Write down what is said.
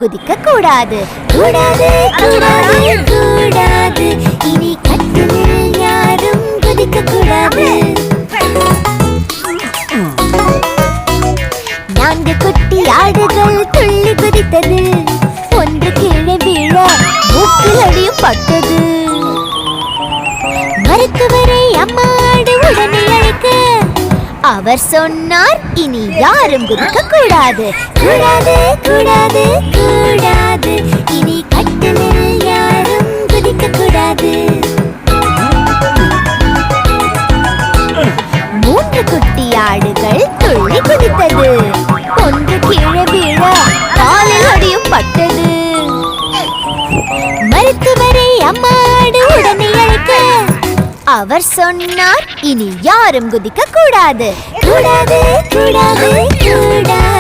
குதிக்க கூடாது கூடாது கூடாது கூடாது இனி கட்டிலில் யாரும் குதிக்க கூடாது. 4 குட்டி ஆடுகள் துள்ளி குதித்தது. ஒன்று கீழே வீழ மூக்கில் அடியும் பட்டது. மருத்துவரை அம்மா ஆடு உடனே அழைக்க அவர் சொன்னார், இனி யாரும் குதிக்க கூடாது கூடாது கூடாது கூடாது இனி கட்டிலில் யாரும் குதிக்க கூடாது. 3 குட்டி ஆடுகள் துள்ளி குதித்தது. ஒன்று கீழே வீழ காலில் அடியும் பட்டது. மருத்துவரை அம்மா ஆடு உடனே அழைக்க அவர் சொன்னார், இனி யாரும் குதிக்க கூடாது கூடாது கூடாது கூடாது